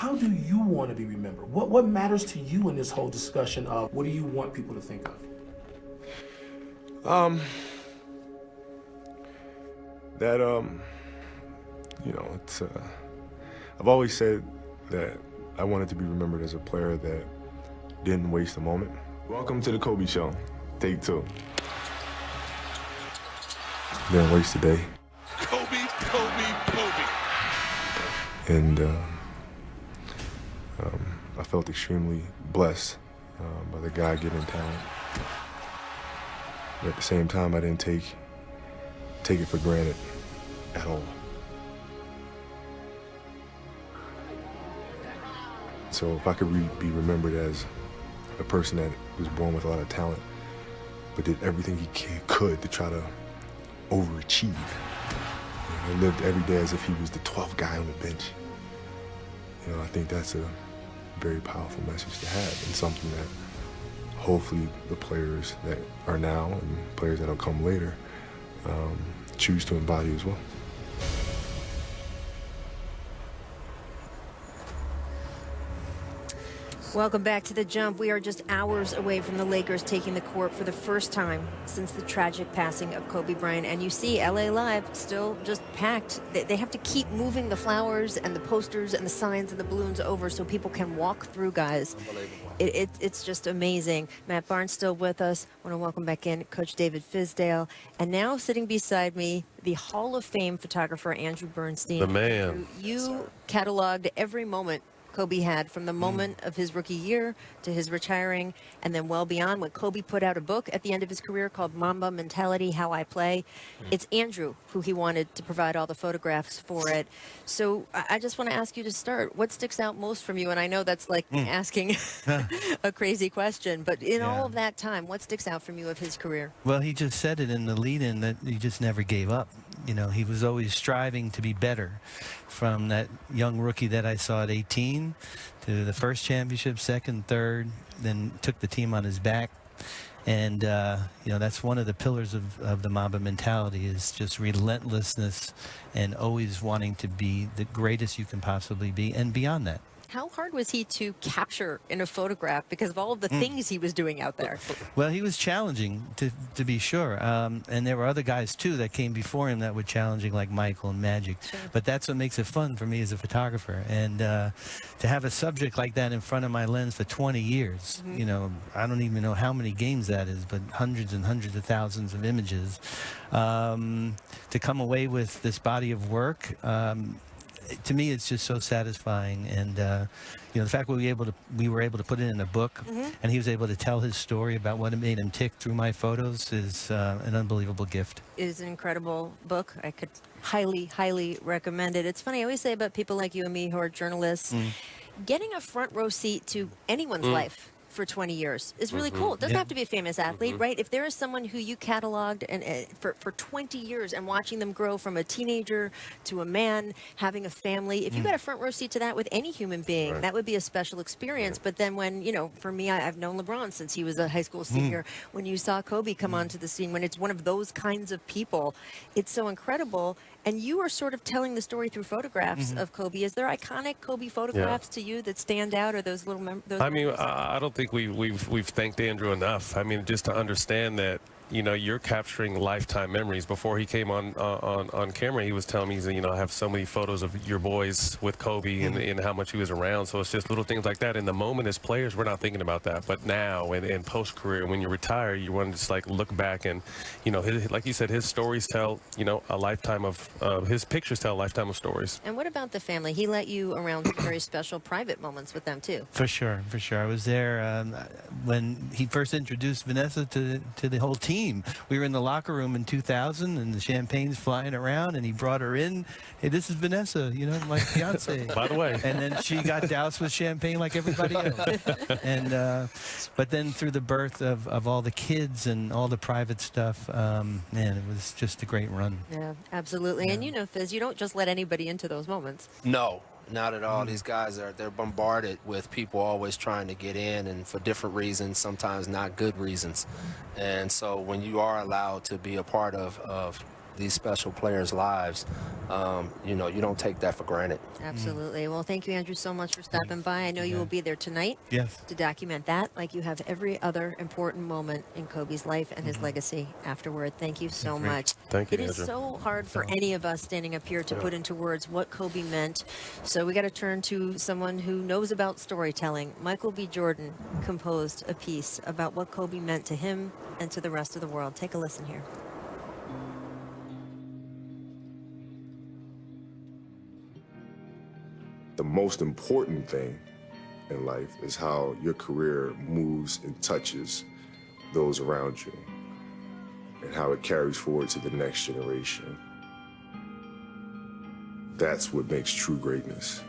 how do you want to be remembered? What matters to you in this whole discussion of what do you want people to think of? You know, it's, I've always said that I wanted to be remembered as a player that didn't waste a moment. Welcome to the Kobe Show, take 2. Didn't waste a day. Kobe, Kobe, Kobe. And I felt extremely blessed by the God-given talent. But at the same time, I didn't take it for granted at all. So if I could be remembered as a person that was born with a lot of talent, but did everything he could to try to overachieve, and lived every day as if he was the 12th guy on the bench, you know, I think that's a very powerful message to have, and something that hopefully the players that are now and players that will come later choose to embody as well. Welcome back to The Jump. We are just hours away from the Lakers taking the court for the first time since the tragic passing of Kobe Bryant. And you see LA Live still just packed. They have to keep moving the flowers and the posters and the signs and the balloons over so people can walk through, guys. It's just amazing. Matt Barnes still with us. I want to welcome back in Coach David Fizdale. And now sitting beside me, the Hall of Fame photographer, Andrew Bernstein. The man. You cataloged every moment Kobe had from the moment of his rookie year to his retiring and then well beyond. When Kobe put out a book at the end of his career called Mamba Mentality, How I Play, it's Andrew who he wanted to provide all the photographs for it. So I just want to ask you to start. What sticks out most from you? And I know that's like asking a crazy question, but in all of that time, what sticks out from you of his career? Well, he just said it in the lead-in that he just never gave up. You know, he was always striving to be better. From that young rookie that I saw at 18 to the first championship, second, third, then took the team on his back. And, you know, that's one of the pillars of the Mamba mentality is just relentlessness and always wanting to be the greatest you can possibly be and beyond that. How hard was he to capture in a photograph because of all of the things he was doing out there? Well, he was challenging, to be sure. And there were other guys, too, that came before him that were challenging, like Michael and Magic. Sure. But that's what makes it fun for me as a photographer. And to have a subject like that in front of my lens for 20 years, you know, I don't even know how many games that is, but hundreds and hundreds of thousands of images. To come away with this body of work, to me, it's just so satisfying, and you know, the fact that we were able to put it in a book, and he was able to tell his story about what made him tick through my photos is an unbelievable gift. It is an incredible book. I could highly, highly recommend it. It's funny, I always say about people like you and me who are journalists, getting a front row seat to anyone's life for 20 years is really cool. It doesn't have to be a famous athlete, right? If there is someone who you cataloged and for 20 years and watching them grow from a teenager to a man, having a family, if you got a front row seat to that with any human being, that would be a special experience. But then when, you know, for me, I've known LeBron since he was a high school senior. When you saw Kobe come onto the scene, when it's one of those kinds of people, it's so incredible. And you are sort of telling the story through photographs of Kobe. Is there iconic Kobe photographs to you that stand out, or those little those I mean, I don't think we've thanked Andrew enough. I mean, just to understand that, you know, you're capturing lifetime memories. Before he came on camera, he was telling me, you know, I have so many photos of your boys with Kobe and how much he was around. So it's just little things like that. In the moment as players, we're not thinking about that. But now and post-career, when you retire, you want to just like look back and, you know, like you said, his stories tell, you know, a lifetime of, his pictures tell a lifetime of stories. And what about the family? He let you around some very special private moments with them too. For sure, for sure. I was there when he first introduced Vanessa to the whole team. We were in the locker room in 2000, and the champagne's flying around, and he brought her in. Hey, this is Vanessa, you know, my fiance. By the way. And then she got doused with champagne like everybody else. And but then through the birth of all the kids and all the private stuff, man, it was just a great run. Yeah, absolutely. And you know, Fizz, you don't just let anybody into those moments. No. Not at all. These guys they're bombarded with people always trying to get in, and for different reasons, sometimes not good reasons. And so when you are allowed to be a part of these special players' lives, you know, you don't take that for granted. Absolutely. Well, thank you, Andrew, so much for stopping by. I know you will be there tonight Yes. to document that, like you have every other important moment in Kobe's life and his legacy afterward. Thank you so much. Thank you, It is Andrew. so hard for any of us standing up here to put into words what Kobe meant. So we got to turn to someone who knows about storytelling. Michael B. Jordan composed a piece about what Kobe meant to him and to the rest of the world. Take a listen here. The most important thing in life is how your career moves and touches those around you and how it carries forward to the next generation. That's what makes true greatness.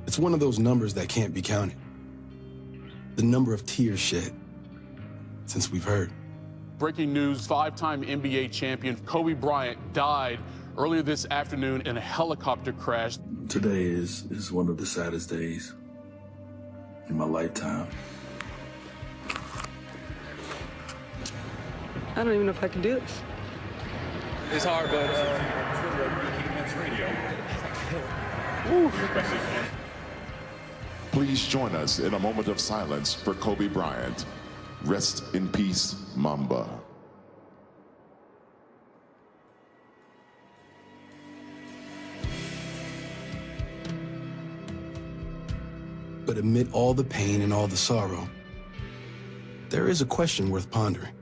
It's one of those numbers that can't be counted. The number of tears shed since we've heard. Breaking news, five-time NBA champion Kobe Bryant died earlier this afternoon in a helicopter crash. Today is one of the saddest days in my lifetime. I don't even know if I can do this. It's hard, but Please join us in a moment of silence for Kobe Bryant. Rest in peace, Mamba. But amid all the pain and all the sorrow, there is a question worth pondering.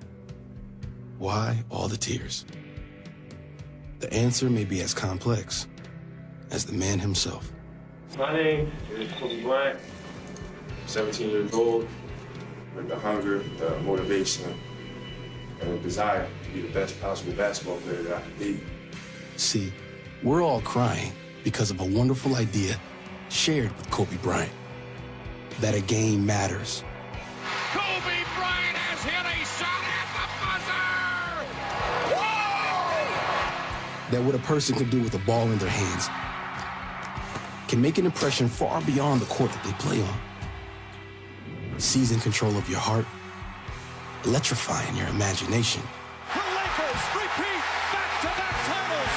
Why all the tears? The answer may be as complex as the man himself. My name is Kobe Bryant, 17 years old, with the hunger, the motivation, and the desire to be the best possible basketball player that I could be. See, we're all crying because of a wonderful idea shared with Kobe Bryant, that a game matters. Kobe Bryant has hit a shot at the buzzer! Whoa! That what a person can do with a ball in their hands can make an impression far beyond the court that they play on. Seizing control of your heart, electrifying your imagination. The Lakers repeat back-to-back titles!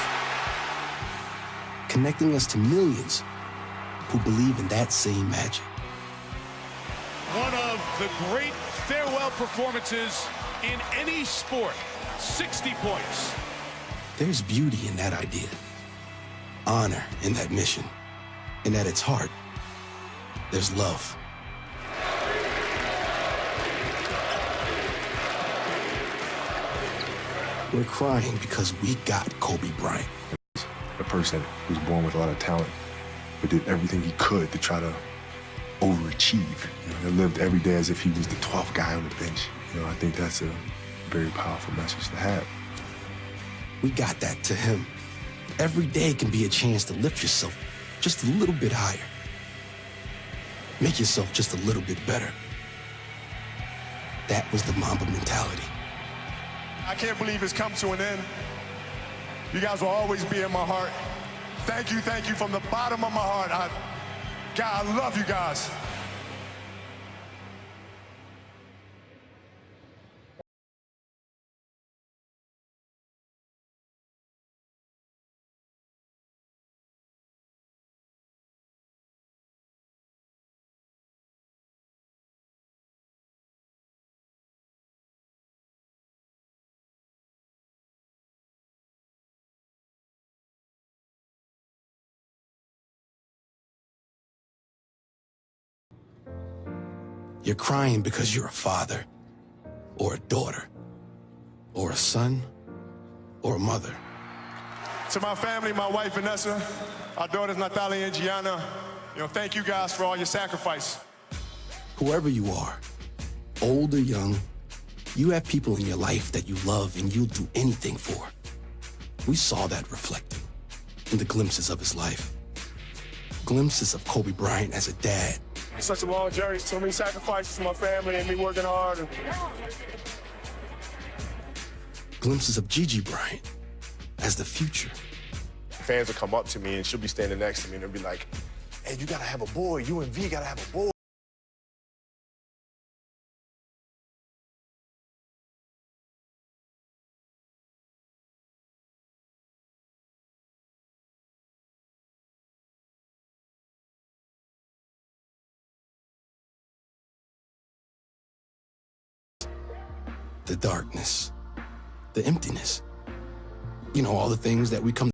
Connecting us to millions who believe in that same magic. One of the great farewell performances in any sport. 60 points. There's beauty in that idea, honor in that mission, and at its heart, there's love. We're crying because we got Kobe Bryant. A person who was born with a lot of talent, but did everything he could to try to overachieve. You know, lived every day as if he was the 12th guy on the bench. You know, I think that's a very powerful message to have. We got that to him. Every day can be a chance to lift yourself just a little bit higher. Make yourself just a little bit better. That was the Mamba mentality. I can't believe it's come to an end. You guys will always be in my heart. Thank you from the bottom of my heart. God, I love you guys. You're crying because you're a father, or a daughter, or a son, or a mother. To my family, my wife Vanessa, our daughters Natalia and Gianna, thank you guys for all your sacrifice. Whoever you are, old or young, you have people in your life that you love and you'll do anything for. We saw that reflected in the glimpses of his life. Glimpses of Kobe Bryant as a dad. It's such a long journey, so many sacrifices for my family and me working hard. Glimpses of Gigi Bryant as the future. Fans will come up to me and she'll be standing next to me and they'll be like, hey, you gotta have a boy, you and V gotta have a boy. the darkness, the emptiness. You know, all the things that we come